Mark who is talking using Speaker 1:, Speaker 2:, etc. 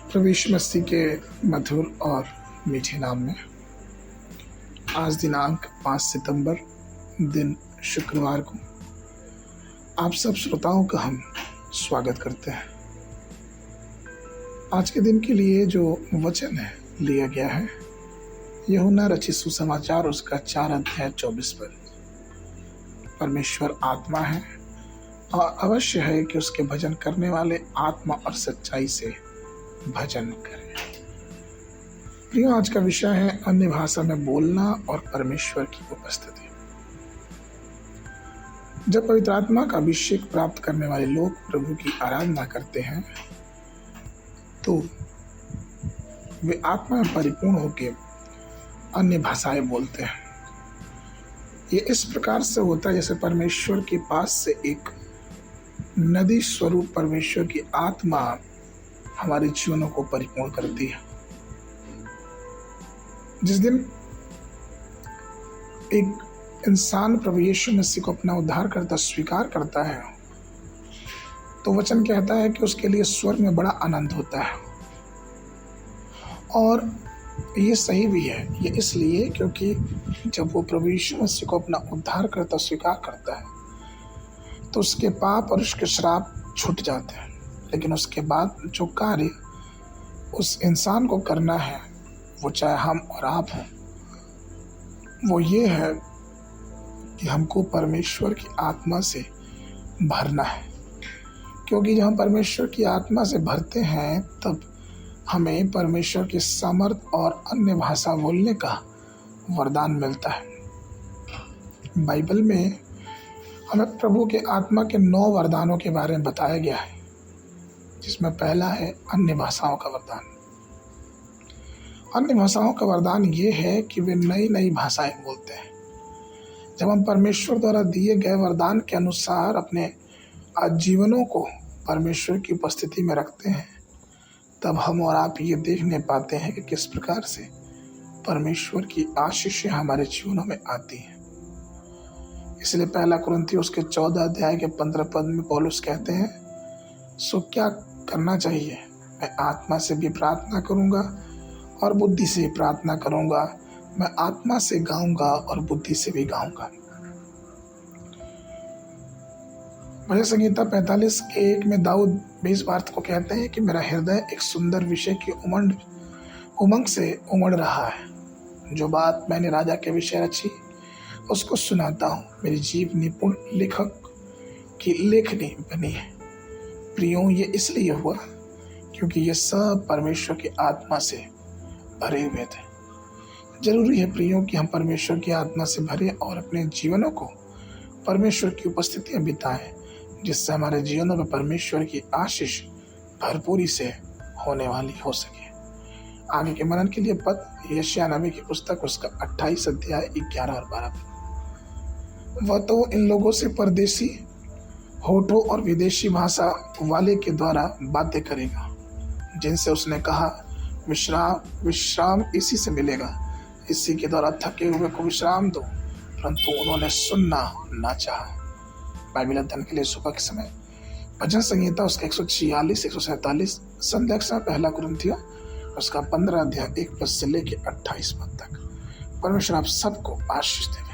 Speaker 1: प्रभु यीशु मसीह के मधुर और मीठे नाम में आज दिनांक 5 सितंबर दिन शुक्रवार को आप सब श्रोताओं का हम स्वागत करते हैं। आज के दिन के लिए जो वचन है लिया गया है यूहन्ना रचित सुसमाचार उसका 4:24 पर। परमेश्वर आत्मा है और अवश्य है कि उसके भजन करने वाले आत्मा और सच्चाई से भजन करें। प्रियो, आज का विषय है अन्य भाषा में बोलना और परमेश्वर की उपस्थिति। जब पवित्र आत्मा का अभिषेक प्राप्त करने वाले लोग प्रभु की आराधना करते हैं तो वे आत्मा में परिपूर्ण होकर अन्य भाषाएं बोलते हैं। ये इस प्रकार से होता है जैसे परमेश्वर के पास से एक नदी स्वरूप परमेश्वर की आत्मा हमारे जीवनों को परिपूर्ण करती है। जिस दिन एक इंसान प्रभु यीशु मसीह को अपना उद्धारकर्ता स्वीकार करता है तो वचन कहता है कि उसके लिए स्वर्ग में बड़ा आनंद होता है। और ये सही भी है। ये इसलिए क्योंकि जब वो प्रभु यीशु मसीह को अपना उद्धारकर्ता स्वीकार करता है तो उसके पाप और उसके श्राप छूट जाते हैं। लेकिन उसके बाद जो कार्य उस इंसान को करना है, वो चाहे हम और आप हों, वो ये है कि हमको परमेश्वर की आत्मा से भरना है। क्योंकि जब हम परमेश्वर की आत्मा से भरते हैं तब हमें परमेश्वर की सामर्थ और अन्य भाषा बोलने का वरदान मिलता है। बाइबल में हमें प्रभु के आत्मा के 9 वरदानों के बारे में बताया गया है, जिसमें पहला है अन्य भाषाओं का वरदान। अन्य भाषाओं का वरदान ये है कि वे नई नई भाषाएं बोलते हैं। जब हम परमेश्वर द्वारा दिए गए वरदान के अनुसार अपने जीवनों को परमेश्वर की उपस्थिति में रखते हैं तब हम और आप ये देखने पाते हैं कि किस प्रकार से परमेश्वर की आशीषें हमारे जीवनों में आती हैं। इसलिए पहला कुरिन्थियों उसके 14 अध्याय के 15 पद में पौलुस कहते हैं, सो क्या करना चाहिए? मैं आत्मा से भी प्रार्थना करूंगा और बुद्धि से भी प्रार्थना करूंगा। मैं आत्मा से गाऊंगा और बुद्धि से भी गाऊंगा। भजन संहिता 45 के 1 में दाऊद 20 बार को कहते हैं कि मेरा हृदय एक सुंदर विषय की उमंग से उमड़ रहा है। जो बात मैंने राजा के विषय रची उसको सुनाता हूँ। मेरी जीभ निपुण लेखक की लेखनी बनी है। प्रियों, ये इसलिए हुआ क्योंकि ये सब परमेश्वर की आत्मा से भरे हुए थे। जरूरी है प्रियों कि हम परमेश्वर की आत्मा से भरे और अपने जीवनों को परमेश्वर की उपस्थिति में बिताएं, जिससे हमारे जीवनों में परमेश्वर की आशीष भरपूरी से होने वाली हो सके। आगे के मनन के लिए पद यशायाह नबी की पुस्तक उसका 28 अध्याय 11 और 12। वह तो इन लोगों से परदेशी होठों और विदेशी भाषा वाले के द्वारा बातें करेगा, जिनसे उसने कहा विश्राम इसी से मिलेगा। इसी के द्वारा थके हुए को विश्राम दो, परंतु उन्होंने सुनना ना चाहा। बाइबल अध्ययन के लिए सुबह के समय भजन संहिता उसका 146, 147, संध्या के समय पहला कुरिन्थियों उसका 15 अध्याय 1 पद से लेकर 28 पद तक। परमेश्वर आप सबको आशीष दे।